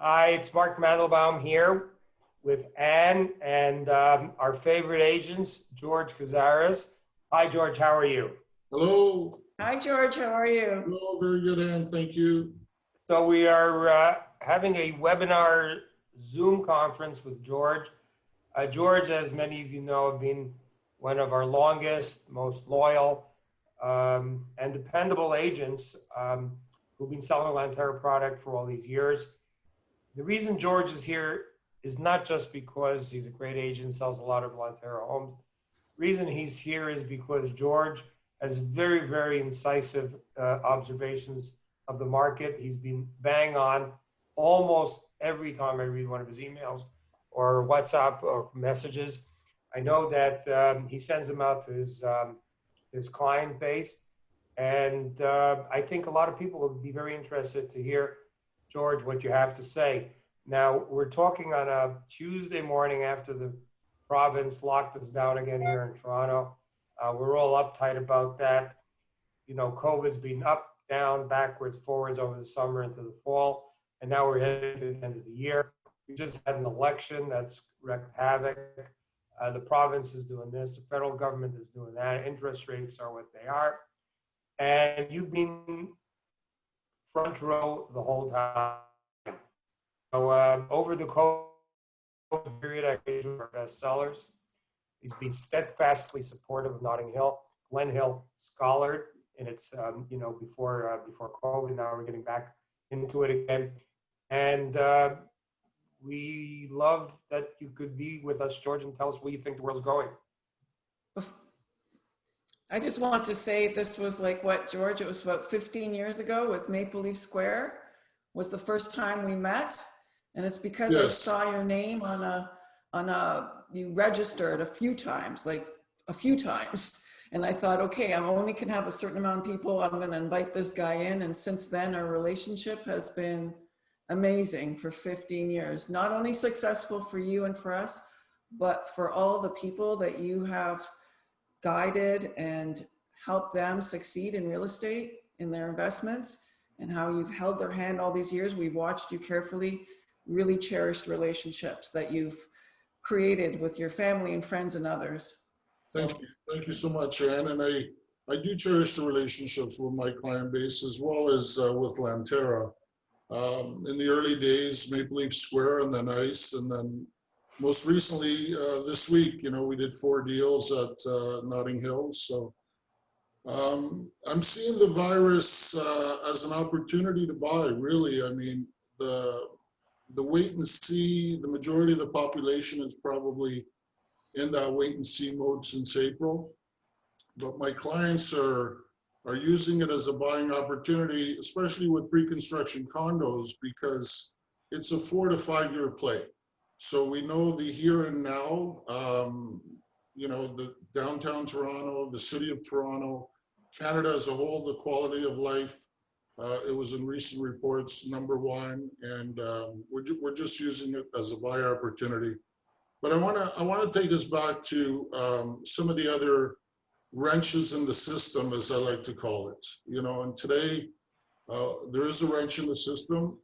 Hi, it's Mark Mandelbaum here with Anne and our favorite agents, George Kozaris. Hi, George. How are you? Hello. Hi, George. How are you? Hello, very good, Ann. Thank you. So we are having a webinar Zoom conference with George. George, as many of you know, have been one of our longest, most loyal, and dependable agents who've been selling a Lanterra product for all these years. The reason George is here is not just because he's a great agent, sells a lot of Lanterra homes. The reason he's here is because George has very, very incisive observations of the market. He's been bang on almost every time I read one of his emails or WhatsApp or messages. I know that he sends them out to his client base. And I think a lot of people would be very interested to hear, George, what you have to say. Now, we're talking on a Tuesday morning after the province locked us down again here in Toronto. We're all uptight about that. You know, COVID's been up, down, backwards, forwards over the summer into the fall. And now we're heading to the end of the year. We just had an election that's wreaked havoc. The province is doing this. The federal government is doing that. Interest rates are what they are. And you've been front row the whole time. So over the COVID period, I gave you our best sellers. He's been steadfastly supportive of Notting Hill, Glenhill, Scollard, and it's before COVID. Now we're getting back into it again, and we love that you could be with us, George, and tell us where you think the world's going. I just want to say this was like what, George? It was about 15 years ago with Maple Leaf Square was the first time we met. And it's because I saw your name you registered a few times. And I thought, okay, I only can have a certain amount of people. I'm going to invite this guy in. And since then, our relationship has been amazing for 15 years. Not only successful for you and for us, but for all the people that you have guided and helped them succeed in real estate, in their investments, and how you've held their hand all these years. We've watched you carefully, really cherished relationships that you've created with your family and friends and others. Thank you so much, Anne. And I do cherish the relationships with my client base as well as with Lanterra. In the early days, Maple Leaf Square and then ICE, and then most recently this week, we did 4 deals at Notting Hill. So I'm seeing the virus as an opportunity to buy, really. I mean, the wait and see, the majority of the population is probably in that wait and see mode since April. But my clients are using it as a buying opportunity, especially with pre-construction condos, because it's a 4 to 5 year play. So we know the here and now, the downtown Toronto, the city of Toronto, Canada as a whole, the quality of life. It was in recent reports #1, and we're just using it as a buy opportunity. But I want to take us back to some of the other wrenches in the system, as I like to call it. And today there is a wrench in the system.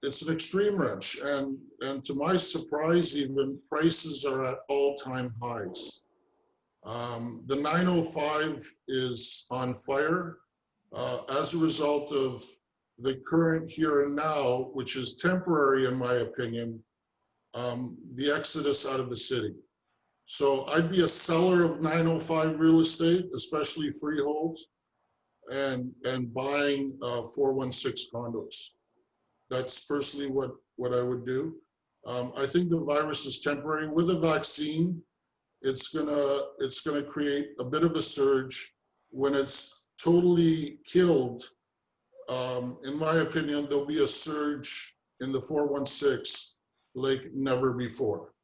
It's an extreme wrench, and to my surprise, even prices are at all-time highs. The 905 is on fire as a result of the current here and now, which is temporary in my opinion, the exodus out of the city. So I'd be a seller of 905 real estate, especially freeholds, and buying 416 condos. That's personally what I would do. I think the virus is temporary. With a vaccine, it's gonna create a bit of a surge. When it's totally killed, in my opinion, there'll be a surge in the 416 like never before.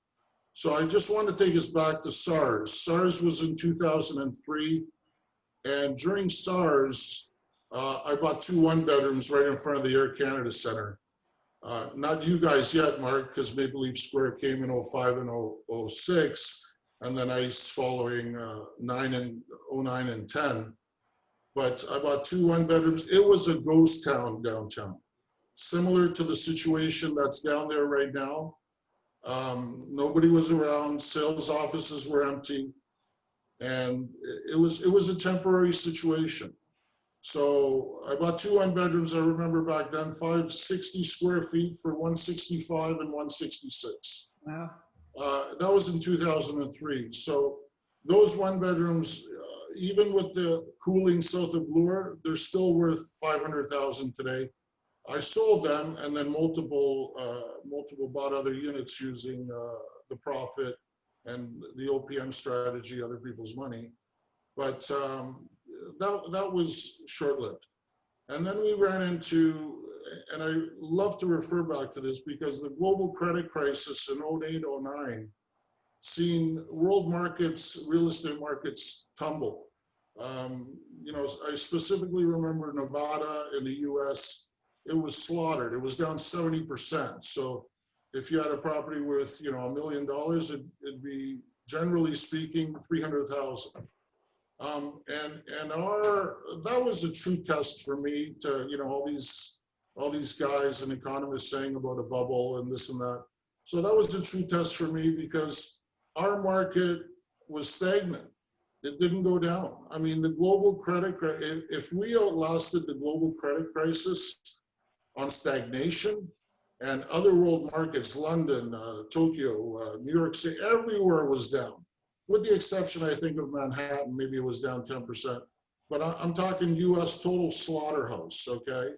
So I just want to take us back to SARS. SARS was in 2003, and during SARS, I bought 2 1-bedrooms right in front of the Air Canada Centre. Not you guys yet, Mark, because Maple Leaf Square came in 05 and 06, and then ICE following 09 and 10. But I bought 2 1-bedrooms. It was a ghost town downtown. similar to the situation that's down there right now. Nobody was around, sales offices were empty, and it was a temporary situation. So I bought 2 one-bedrooms, I remember back then, 560 square feet for 165 and 166. Wow. That was in 2003. So those one-bedrooms, even with the cooling south of Bloor, they're still worth 500,000 today. I sold them, and then multiple bought other units using the profit and the OPM strategy, other people's money. But that was short-lived. And then we ran into, and I love to refer back to this because the global credit crisis in 08, 09, seen world markets, real estate markets tumble. You know, I specifically remember Nevada in the US, it was slaughtered. It was down 70%. So if you had a property worth, you know, $1 million, it'd be, generally speaking, 300,000. And that was a true test for me to, you know, all these guys and economists saying about a bubble and this and that. So that was a true test for me because our market was stagnant. It didn't go down. I mean, the global credit, if we outlasted the global credit crisis on stagnation and other world markets, London, Tokyo, New York City, everywhere was down. With the exception, I think, of Manhattan, maybe it was down 10%. But I'm talking US total slaughterhouse, okay?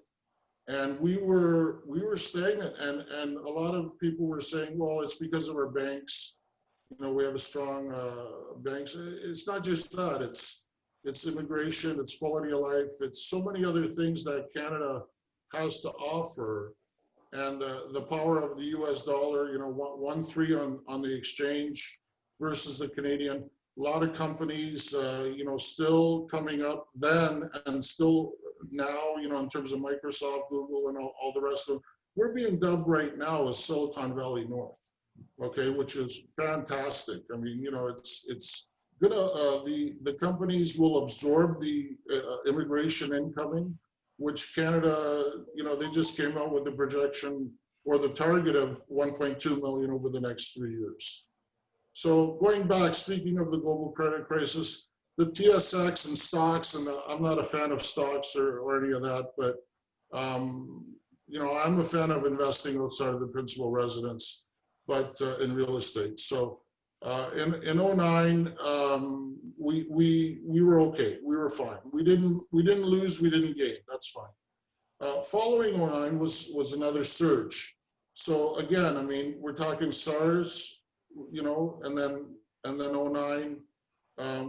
And we were stagnant, and a lot of people were saying, well, it's because of our banks. You know, we have a strong banks. It's not just that, it's immigration, it's quality of life, it's so many other things that Canada has to offer. And the power of the US dollar, you know, 1.3 on the exchange versus the Canadian. A lot of companies, you know, still coming up then and still now, you know, in terms of Microsoft, Google, and all the rest of them. We're being dubbed right now as Silicon Valley North, okay, which is fantastic. I mean, you know, it's gonna, the companies will absorb the immigration incoming, which Canada, you know, they just came out with the projection or the target of 1.2 million over the next 3 years. So going back, speaking of the global credit crisis, the TSX and stocks, and I'm not a fan of stocks or any of that, but you know, I'm a fan of investing outside of the principal residence, but in real estate. So in 09, we were okay. We were fine. We didn't lose. We didn't gain. That's fine. Following 09 was another surge. So again, I mean, we're talking SARS, you know, and then 09,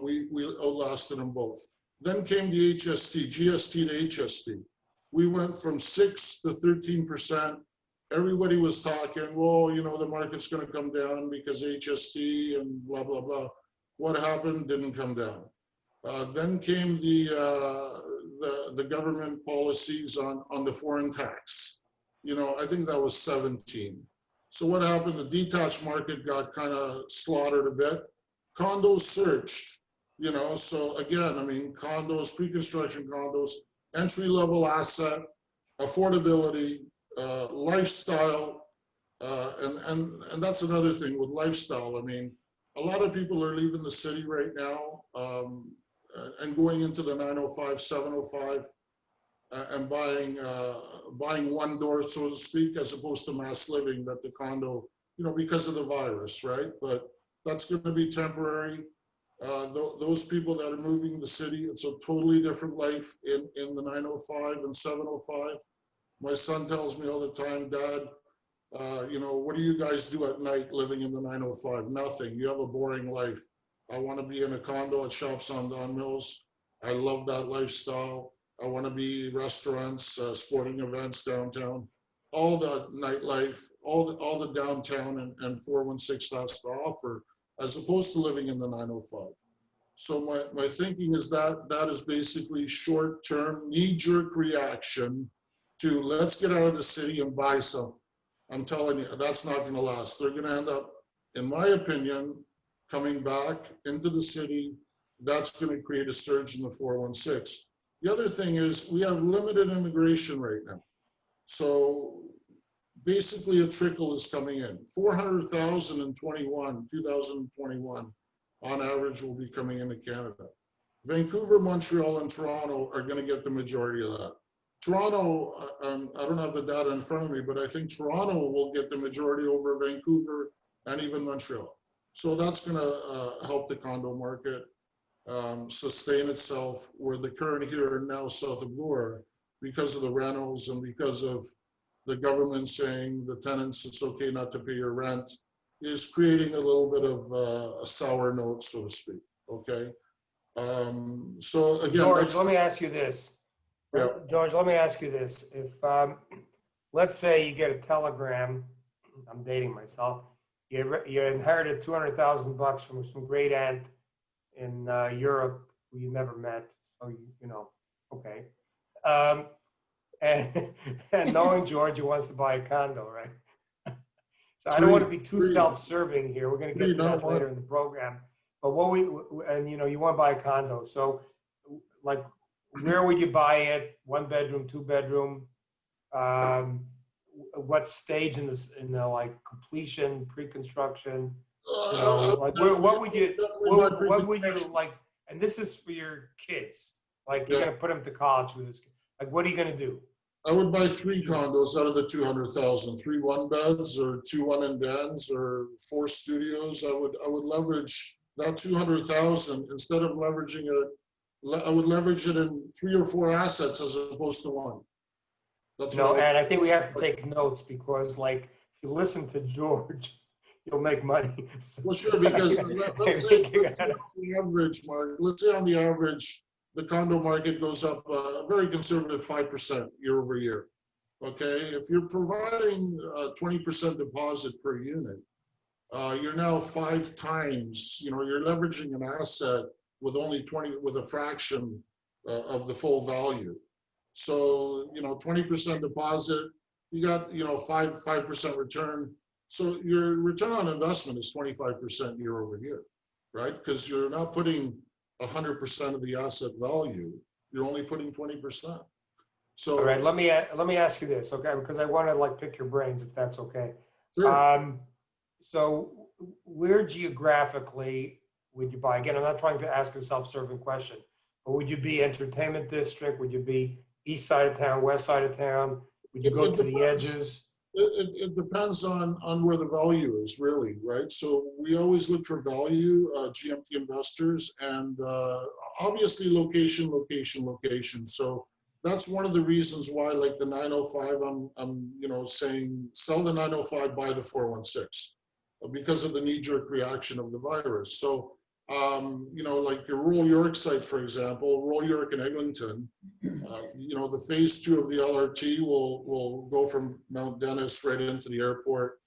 we outlasted them both. Then came the HST, GST to HST. We went from 6 to 13%. Everybody was talking, well, you know, the market's going to come down because HST and blah, blah, blah. What happened? Didn't come down. Then came the government policies on the foreign tax. You know, I think that was 17. So what happened? The detached market got kind of slaughtered a bit. Condos surged, you know, so again, I mean, condos, pre-construction condos, entry-level asset, affordability, lifestyle, and that's another thing with lifestyle. I mean, a lot of people are leaving the city right now and going into the 905, 705 and buying one door, so to speak, as opposed to mass living that the condo, you know, because of the virus, right? But that's going to be temporary. Those people that are moving the city, it's a totally different life in the 905 and 705. My son tells me all the time, Dad, you know, what do you guys do at night living in the 905? Nothing. You have a boring life. I want to be in a condo at Shops on Don Mills. I love that lifestyle. I want to be restaurants, sporting events downtown, all the nightlife, all the downtown and 416 has to offer, as opposed to living in the 905. So my thinking is that is basically short-term knee-jerk reaction to let's get out of the city and buy some. I'm telling you, that's not going to last. They're going to end up, in my opinion, coming back into the city. That's going to create a surge in the 416. The other thing is we have limited immigration right now. So basically a trickle is coming in. 400,000 in 2021, on average, will be coming into Canada. Vancouver, Montreal, and Toronto are going to get the majority of that. Toronto, I don't have the data in front of me, but I think Toronto will get the majority over Vancouver and even Montreal. So that's going to help the condo market sustain itself, where the current here and now south of Bloor, because of the rentals and because of the government saying the tenants it's okay not to pay your rent, is creating a little bit of a sour note, so to speak. Okay. So again, George, let me ask you this. Yeah. George, let me ask you this. If, let's say you get a telegram, I'm dating myself, you inherited $200,000 from some great aunt in Europe who you never met, so you know, okay. And knowing George, who wants to buy a condo, right? So I don't want to be too self-serving here. We're going to get to that later in the program. But and you know, you want to buy a condo. So like, where would you buy it? 1 bedroom, 2 bedroom? What stage in the like completion, pre-construction? You know, like what would you like? And this is for your kids. Like you're going to put them to college with this. Like, what are you going to do? I would buy 3 condos out of the 200,000, 3 1-beds or 2 1-and-dones or 4 studios. I would leverage that 200,000 instead of leveraging it. I would leverage it in 3 or 4 assets as opposed to 1. That's no, and I think we have to take notes because, like, if you listen to George, you'll make money. Well, sure, because let's say on the average, Mark, let's say on the average, the condo market goes up a very conservative 5% year over year. Okay, if you're providing a 20% deposit per unit, you're now 5 times. You know, you're leveraging an asset with only 20, with a fraction of the full value. So, you know, 20% deposit, you got, you know, 5% return. So your return on investment is 25% year over year, right? Because you're not putting 100% of the asset value. You're only putting 20%. So, all right, let me ask you this, okay? Because I want to like pick your brains, if that's okay. sure. So where geographically would you buy? Again, I'm not trying to ask a self-serving question, but would you be entertainment district? Would you be east side of town, west side of town? Would you go to the edges? It depends on where the value is, really, right? So we always look for value, GMT investors, and obviously location. So that's one of the reasons why, like the 905, I'm you know, saying sell the 905, buy the 416, because of the knee-jerk reaction of the virus. So you know, like your Royal York site, for example, Royal York and Eglinton, you know, the phase 2 of the LRT will go from Mount Dennis right into the airport.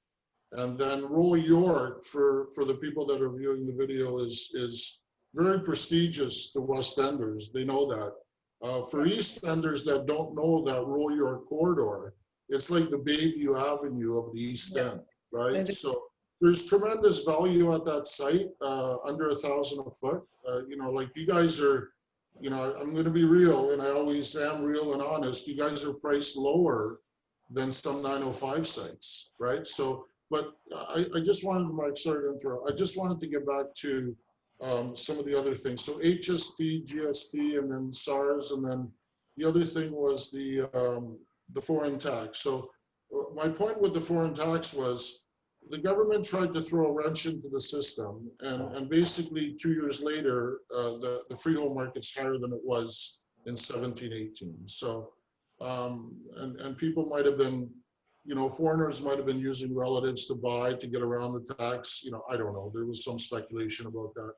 And then Royal York, for the people that are viewing the video, is very prestigious to West Enders. They know that. For East Enders that don't know that Royal York corridor, it's like the Bayview Avenue of the East End, right? So there's tremendous value at that site, under $1,000 a foot. You know, like you guys are, you know, I'm going to be real, and I always am real and honest. You guys are priced lower than some 905 sites, right? So, but I just wanted, Mike, sorry to interrupt. I just wanted to get back to some of the other things. So HST, GST, and then SARS, and then the other thing was the foreign tax. So my point with the foreign tax was, the government tried to throw a wrench into the system, and basically 2 years later, the freehold market's higher than it was in 17, 18. So, and people might have been, you know, foreigners might have been using relatives to buy to get around the tax. You know, I don't know. There was some speculation about that.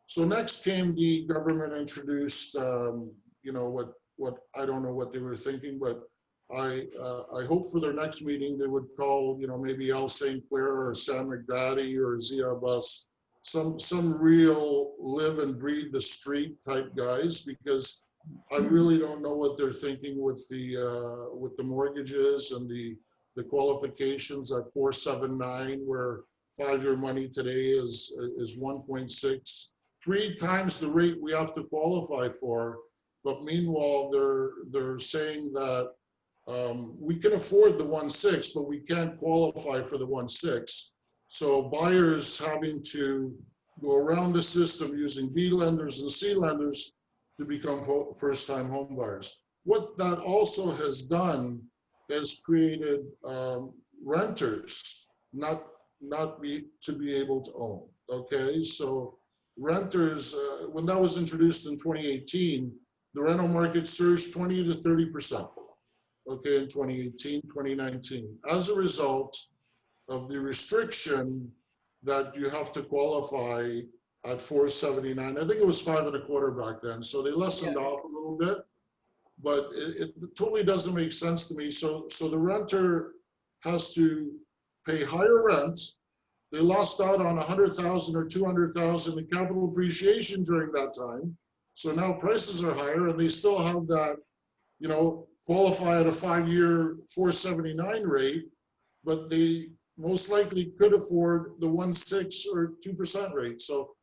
So next came the government introduced, you know, what I don't know what they were thinking, but I hope for their next meeting they would call, you know, maybe Al St. Clair or Sam McGrady or Zia Abbas, some real live and breathe the street type guys, because I really don't know what they're thinking with the mortgages and the qualifications at 479, where 5-year money today is 1.6, 3 times the rate we have to qualify for. But meanwhile, they're saying that We can afford the 1.6, but we can't qualify for the 1.6. So buyers having to go around the system using B lenders and C lenders to become first-time home buyers. What that also has done has created renters to be able to own. Okay, so renters, when that was introduced in 2018, the rental market surged 20 to 30%. Okay, in 2018, 2019, as a result of the restriction that you have to qualify at 479. I think it was 5.25 back then. So they lessened off a little bit, but it totally doesn't make sense to me. So the renter has to pay higher rent. They lost out on 100,000 or 200,000 in capital appreciation during that time. So now prices are higher and they still have that, you know, qualify at a 5-year 479 rate, but they most likely could afford the 1.6 or 2% rate. So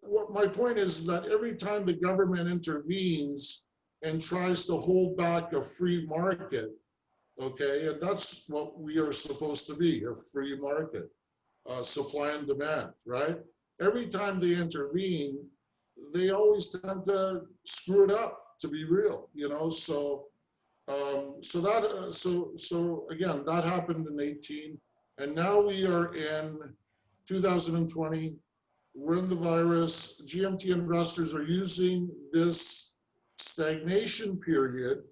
what my point is that every time the government intervenes and tries to hold back a free market, okay, and that's what we are supposed to be, a free market, supply and demand, right? Every time they intervene, they always tend to screw it up, to be real, you know. So again, that happened in 18, and now we are in 2020. We're in the virus. GMT investors are using this stagnation period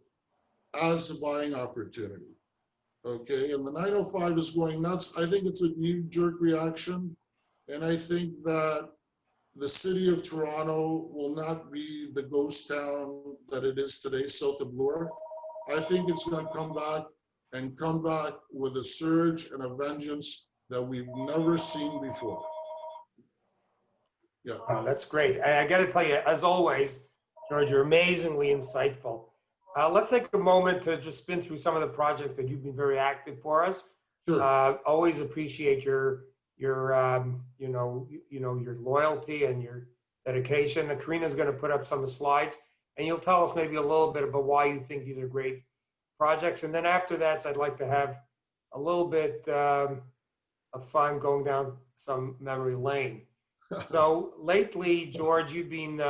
as a buying opportunity. Okay, and the 905 is going nuts. I think it's a knee-jerk reaction, and I think that the city of Toronto will not be the ghost town that it is today, south of Bloor. I think it's going to come back with a surge and a vengeance that we've never seen before. Yeah. Oh, that's great. I got to tell you, as always, George, you're amazingly insightful. Let's take a moment to just spin through some of the projects that you've been very active for us. Sure. Always appreciate your loyalty and your dedication. Karina's going to put up some slides, and you'll tell us maybe a little bit about why you think these are great projects. And then after that, I'd like to have a little bit of fun going down some memory lane. So lately, George, you've been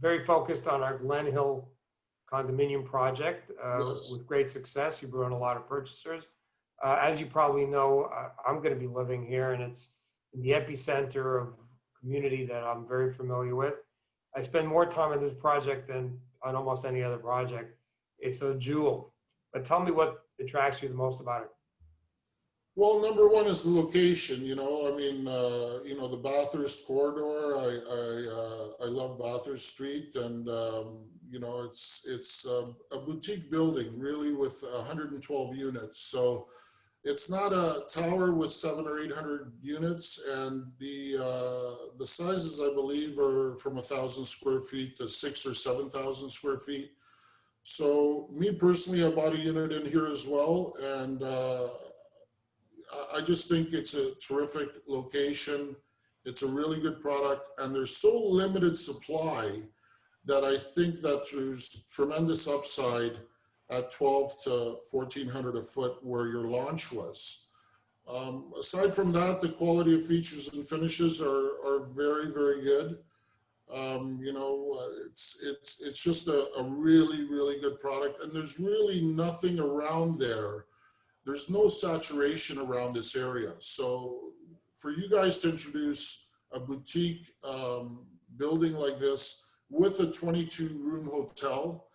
very focused on our Glenhill condominium project with great success. You brought in a lot of purchasers. As you probably know, I'm going to be living here, and it's in the epicenter of a community that I'm very familiar with. I spend more time on this project than on almost any other project. It's a jewel. But tell me what attracts you the most about it. Well, number one is the location. You know, I mean, the Bathurst corridor. I love Bathurst Street, and it's a boutique building, really, with 112 units. So it's not a tower with 700 or 800 units, and the sizes, I believe, are from 1,000 square feet to 6,000 or 7,000 square feet. So me personally, I bought a unit in here as well, and I just think it's a terrific location. It's a really good product, and there's so limited supply that I think that there's tremendous upside at 12 to 1,400 a foot where your launch was. Aside from that, the quality of features and finishes are very, very good. It's just a really, really good product, and there's really nothing around there. There's no saturation around this area. So for you guys to introduce a boutique building like this with a 22-room hotel,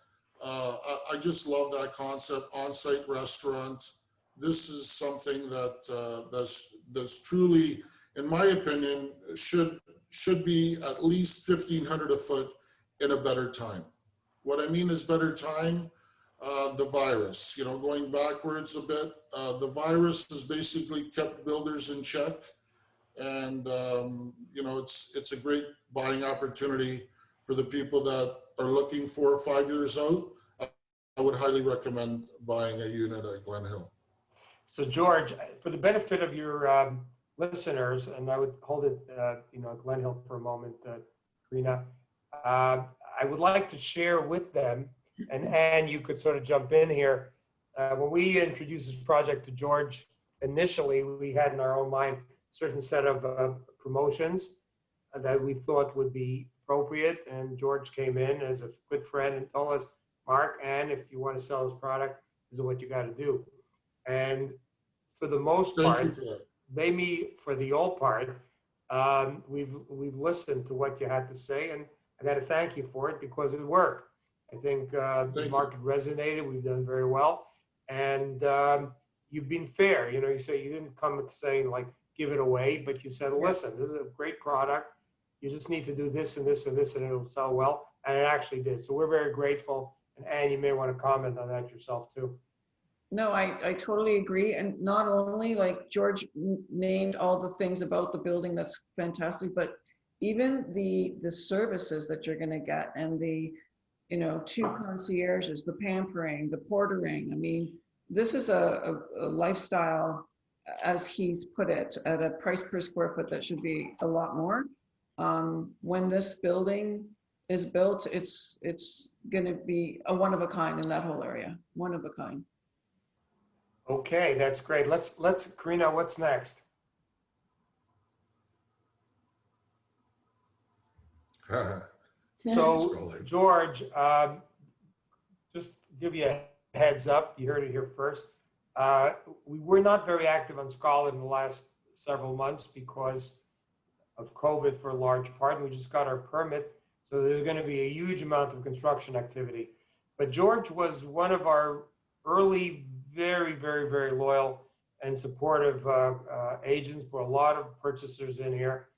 I just love that concept. On-site restaurant. This is something that that's truly, in my opinion, should be at least 1,500 a foot in a better time. What I mean is better time. The virus, going backwards a bit, the virus has basically kept builders in check, and it's a great buying opportunity for the people that are looking for 5 years out. I would highly recommend buying a unit at Glenhill. So George, for the benefit of your listeners, and I would hold it, Glenhill for a moment, Karina, I would like to share with them and Anne, you could sort of jump in here. When we introduced this project to George, initially, we had in our own mind a certain set of promotions that we thought would be appropriate. And George came in as a good friend and told us, Mark, Anne, if you want to sell this product, this is what you got to do. And for the most part, maybe for the old part, we've listened to what you had to say, and I got to thank you for it because it worked. I think the market resonated. We've done very well, and you've been fair. You know, you say you didn't come saying like give it away, but you said, listen, this is a great product. You just need to do this and this and this, and it'll sell well, and it actually did. So we're very grateful. And Anne, you may want to comment on that yourself too. No, I totally agree. And not only like George named all the things about the building that's fantastic, but even the services that you're going to get and the, you know, 2 concierges, the pampering, the portering. I mean, this is a lifestyle, as he's put it, at a price per square foot that should be a lot more. When this building is built, it's going to be a one of a kind in that whole area, one of a kind. Okay, that's great. Let's Karina, what's next? So George, just give you a heads up, you heard it here first. We were not very active on Scollard in the last several months because of COVID for a large part, and we just got our permit. So there's going to be a huge amount of construction activity. But George was one of our early, very, very, very loyal and supportive agents, brought a lot of purchasers in here.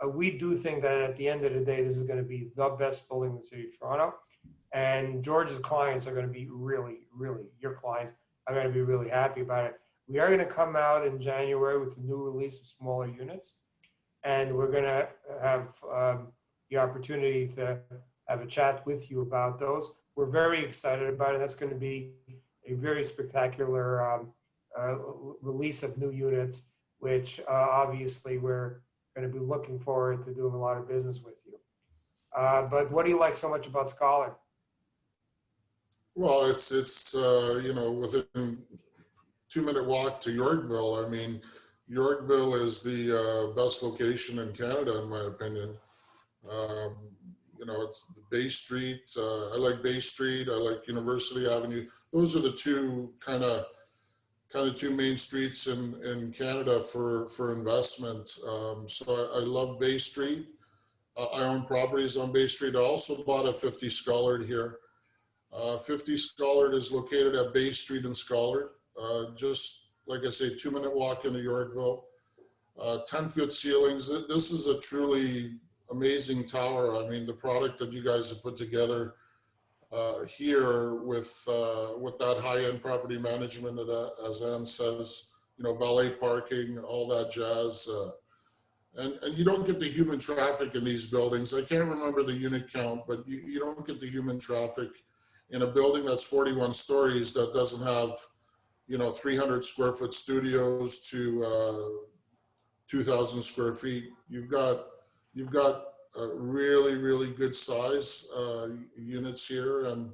We do think that at the end of the day, this is going to be the best building in the city of Toronto. And George's clients are going to be really, really, your clients are going to be really happy about it. We are going to come out in January with a new release of smaller units. And we're going to have the opportunity to have a chat with you about those. We're very excited about it. That's going to be a very spectacular release of new units, which obviously we're going to be looking forward to doing a lot of business with you. But what do you like so much about Scollard? Well, it's you know, within 2-minute walk to Yorkville. I mean, Yorkville is the best location in Canada, in my opinion. You know, it's Bay Street. I like Bay Street. I like University Avenue. Those are the two kind of two main streets in Canada for investment. So I love Bay Street. I own properties on Bay Street. I also bought a 50 Scollard here. 50 Scollard is located at Bay Street and Scollard. Just like I say, 2-minute walk into Yorkville. 10-foot ceilings. This is a truly amazing tower. I mean, the product that you guys have put together here with that high-end property management, as Anne says, you know, valet parking, all that jazz. And you don't get the human traffic in these buildings. I can't remember the unit count, but you don't get the human traffic in a building that's 41 stories that doesn't have, you know, 300 square foot studios to 2,000 square feet. You've got really, really good size units here, and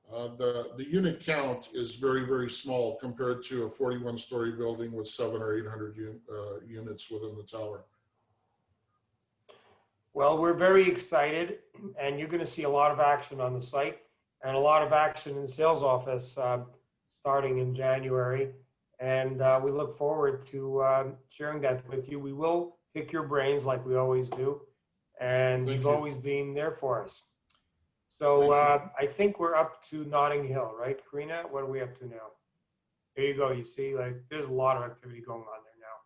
the unit count is very, very small compared to a 41-story building with 700 or 800 units within the tower. Well, we're very excited, and you're going to see a lot of action on the site and a lot of action in the sales office starting in January. And we look forward to sharing that with you. We will pick your brains like we always do. And you've always been there for us. So I think we're up to Notting Hill, right, Karina? What are we up to now? There you go. You see, like, there's a lot of activity going on there now.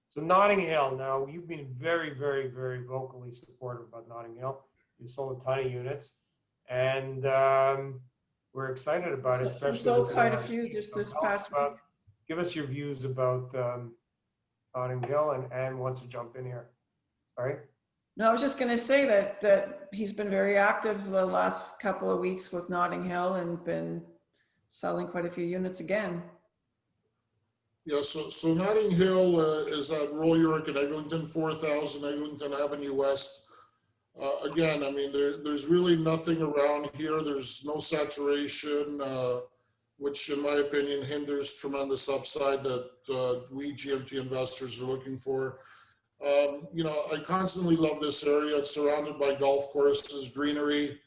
So Notting Hill, now you've been very, very, very vocally supportive about Notting Hill. You sold a ton of units, and we're excited about it, especially. We sold quite a few just this past week. Give us your views about Notting Hill, and Anne wants to jump in here. Sorry. No, I was just going to say that he's been very active the last couple of weeks with Notting Hill and been selling quite a few units again. Yeah, so Notting Hill is at Royal York and Eglinton, 4000 Eglinton Avenue West. Again, I mean, there's really nothing around here. There's no saturation, which in my opinion hinders tremendous upside that we GMT investors are looking for. You know, I constantly love this area. It's surrounded by golf courses, greenery,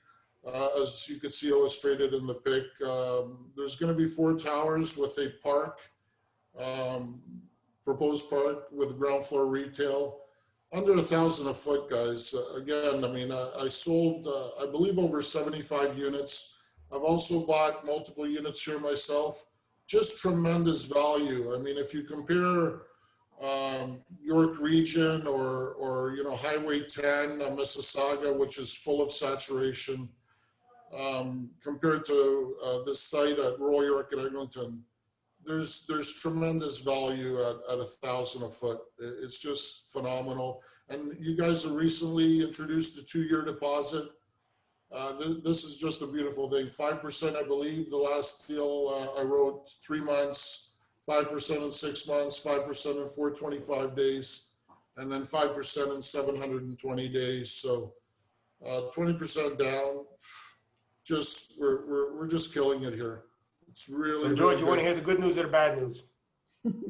as you can see illustrated in the pic. There's going to be 4 towers with a park, proposed park with ground floor retail. Under 1,000 a foot, guys. Again, I mean, I sold, I believe, over 75 units. I've also bought multiple units here myself. Just tremendous value. I mean, if you compare York Region or you know, Highway 10, Mississauga, which is full of saturation, compared to this site at Royal York and Eglinton, there's tremendous value at 1,000 a foot. It's just phenomenal. And you guys have recently introduced a 2-year deposit. This is just a beautiful thing. 5%, I believe, the last deal I wrote, 3 months, 5% in 6 months, 5% in 425 days, and then 5% in 720 days. So 20% down. Just we're just killing it here. It's really. So George, really you want to hear the good news or the bad news?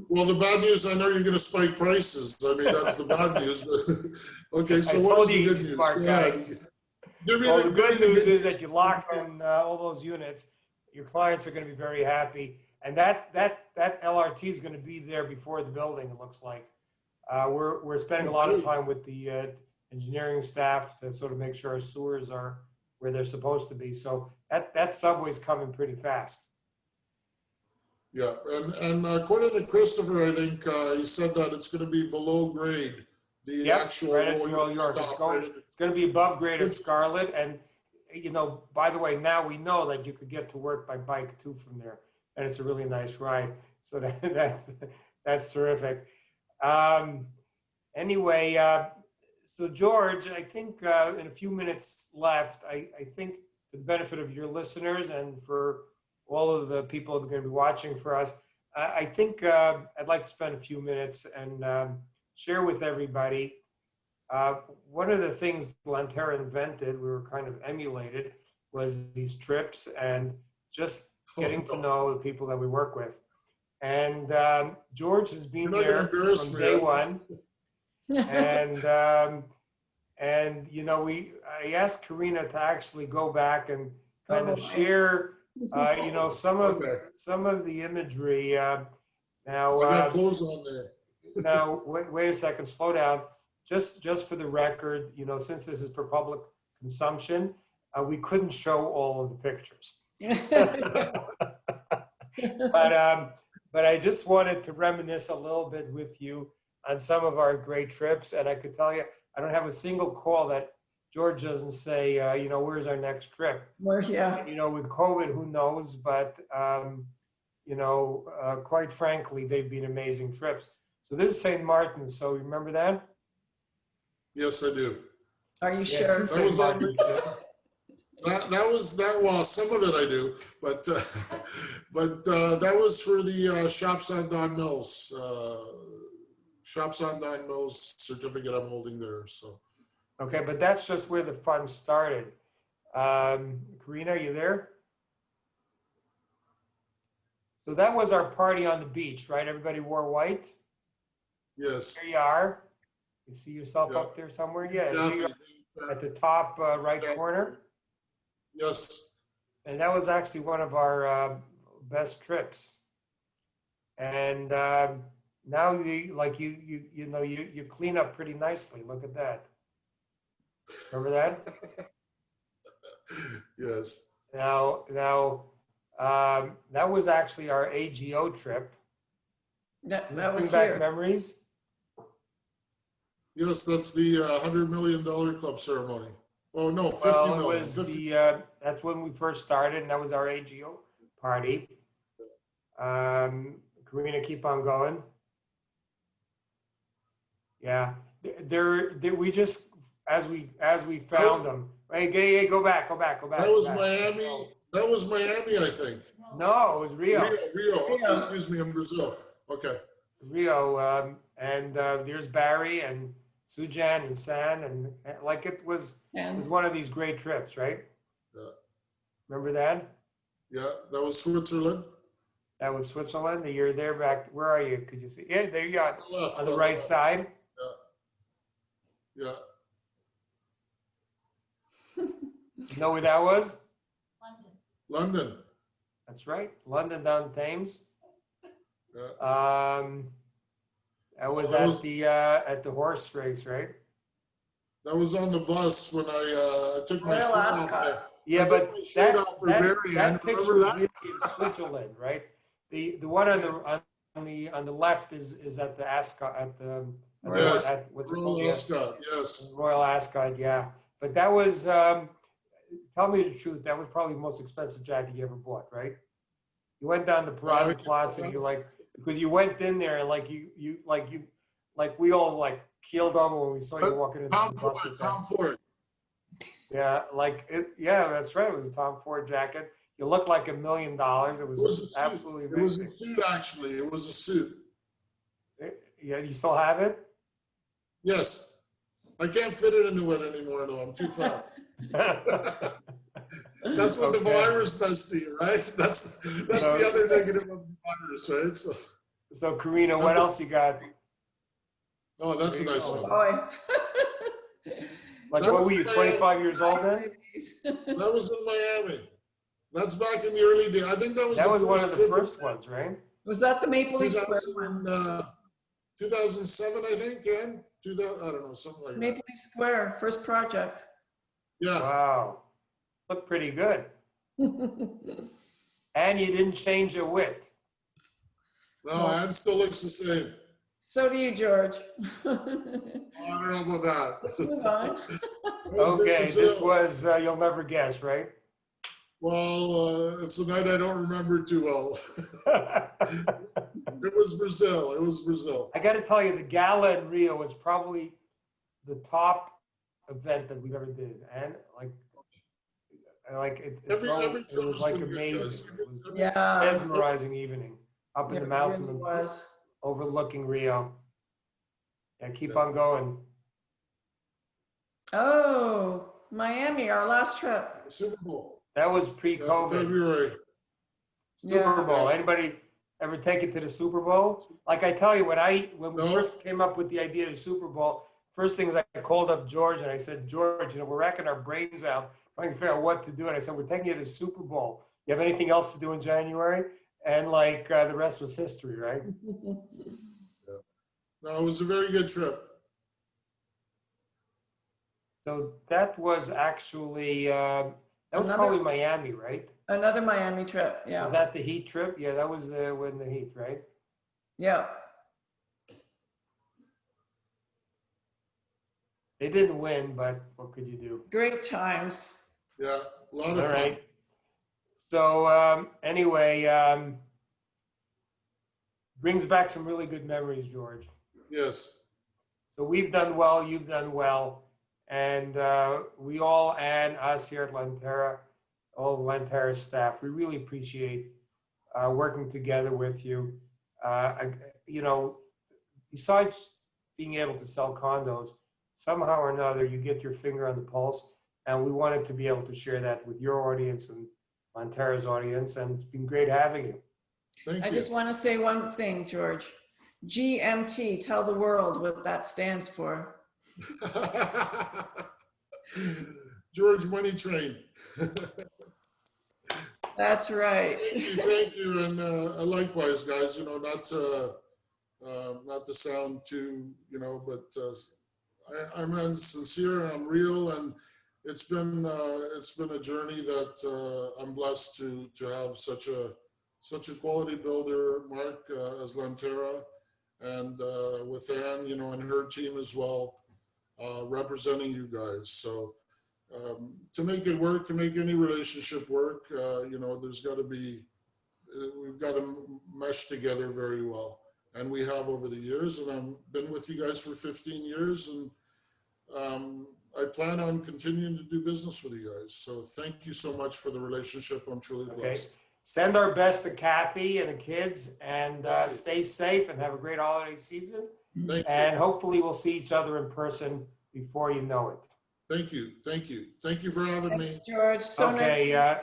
Well, the bad news, I know you're going to spike prices. I mean, that's the bad news. But, okay, so I what told is the you good he's news? smart Go guy. ahead. Well, the good news is that you locked in all those units. Your clients are going to be very happy, and that LRT is going to be there before the building. It looks like we're spending a lot of time with the engineering staff to sort of make sure our sewers are where they're supposed to be. So that subway's coming pretty fast. Yeah, and according to Christopher, I think he said that it's going to be below grade. The actual right at Royal York. It's going to be above grade at Scarlet. And, you know, by the way, now we know that you could get to work by bike too from there. And it's a really nice ride. So that's terrific. Anyway, so George, I think in a few minutes left, I think for the benefit of your listeners and for all of the people that are going to be watching for us, I think I'd like to spend a few minutes and share with everybody. One of the things Lanterra invented, we were kind of emulated, was these trips and just getting to know the people that we work with. And George has been there from day one. And you know, I asked Karina to actually go back and kind of share, you know, some of the imagery. Now, I got clothes on there. Now, wait a second, slow down. Just for the record, you know, since this is for public consumption, we couldn't show all of the pictures. But I just wanted to reminisce a little bit with you on some of our great trips. And I could tell you, I don't have a single call that George doesn't say, you know, where's our next trip? Yeah. You know, with COVID, who knows? But, you know, quite frankly, they've been amazing trips. So this is St. Martin's. So you remember that? Yes, I do. Are you sure? That was well, some of it I do, but that was for the Shops on Don Mills. Shops on Don Mills certificate I'm holding there. So. Okay, but that's just where the fun started. Karina, are you there? So that was our party on the beach, right? Everybody wore white? Yes. There you are. You see yourself up there somewhere? Yeah, at the top right corner. Yes. And that was actually one of our best trips. And now you clean up pretty nicely. Look at that. Remember that? Yes. Now that was actually our AGO trip. That was bring back here. memories. Yes, that's the $100 million club ceremony. Oh no, 50 well, million. It was 50. that's when we first started, and that was our AGO party. Karina, keep on going. Yeah, we just as we found them. Hey, go back. That was Miami. That was Miami, I think. No, it was Rio. Rio. Excuse me, in Brazil. Okay. Rio, and there's Barry, and Sujan and San, and like it was And one of these great trips, right? Yeah. Remember that? Yeah, that was Switzerland. That was Switzerland. You're there back. Where are you? Could you see? Yeah, there you are Left, on the right side. Yeah. You know where that was? London. That's right, London down Thames. Yeah. That was at the horse race, right? That was on the bus when I took my Royal shirt off Ascot. there. Yeah, I but took my shirt off for Barry. that picture Remember is that? really in Switzerland, right? The one on the left is at the Ascot Yes, what's it Royal called? Ascot, yes. Royal Ascot, yeah. But that was tell me the truth, that was probably the most expensive jacket you ever bought, right? You went down to Paradeplatz and you like, because you went in there and we all like keeled over when we saw you walking into the bus with that. Tom Ford. Yeah, yeah, that's right. It was a Tom Ford jacket. You looked like $1 million. It was a suit. absolutely amazing. It was a suit, actually. It was a suit. Yeah, you still have it? Yes. I can't fit it into it anymore, though. I'm too fat. That's what the virus does to you, right? That's the other negative of the virus, right? So Karina, what else you got? Oh, that's a nice one. boy. Like, what were you, 25 years old then? That was in Miami. That's back in the early days. I think that was one of the first ones, right? Was that the Maple Leaf Square one? 2007, I think, Anne? 2000, I don't know, something like Maple Leaf Square, first project. that. Yeah. Wow. Looked pretty good. And you didn't change a whit. No, Anne still looks the same. So do you, George. I don't know about that. Let's move on. Okay, this was, you'll never guess, right? Well, it's a night I don't remember too well. It was Brazil. It was Brazil. I got to tell you, the gala in Rio was probably the top event that we've ever did. And it was like amazing. It was Yeah. mesmerizing evening up in the mountain. Really was. Overlooking Rio. Yeah, keep on going. Oh, Miami, our last trip. Super Bowl. That was pre-COVID. February. Super Bowl. Anybody ever take it to the Super Bowl? Like I tell you, when we first came up with the idea of the Super Bowl, first thing is I called up George and I said, George, we're racking our brains out trying to figure out what to do. And I said, we're taking you to the Super Bowl. You have anything else to do in January? And the rest was history, right? No, it was a very good trip. So that was actually, that was probably Miami, right? Another Miami trip, yeah. Was that the Heat trip? Yeah, that was when the Heat, right? Yeah. They didn't win, but what could you do? Great times. Yeah, a lot of All fun. right. So anyway, brings back some really good memories, George. Yes. So we've done well, you've done well, and we all, and us here at Lanterra, all the Lanterra staff, we really appreciate working together with you. Besides being able to sell condos, somehow or another you get your finger on the pulse, and we wanted to be able to share that with your audience and Lanterra's audience, and it's been great having you. Thank I you. just want to say one thing, George. GMT, tell the world what that stands for. George Money Train. That's right. Thank you, and likewise, guys. Not to sound too, but I'm sincere. I'm real, and it's been a journey that I'm blessed to have such a quality builder, Mark, as Lanterra, and with Anne, and her team as well, representing you guys. So to make it work, to make any relationship work, there's got to be, we've got to mesh together very well. And we have over the years, and I've been with you guys for 15 years, and I plan on continuing to do business with you guys. So thank you so much for the relationship. I'm truly blessed. Send our best to Kathy and the kids, and stay safe and have a great holiday season. Thank you. And hopefully we'll see each other in person before you know it. Thank you. Thank you. Thank you for having me. Thanks, George. So nice. Okay,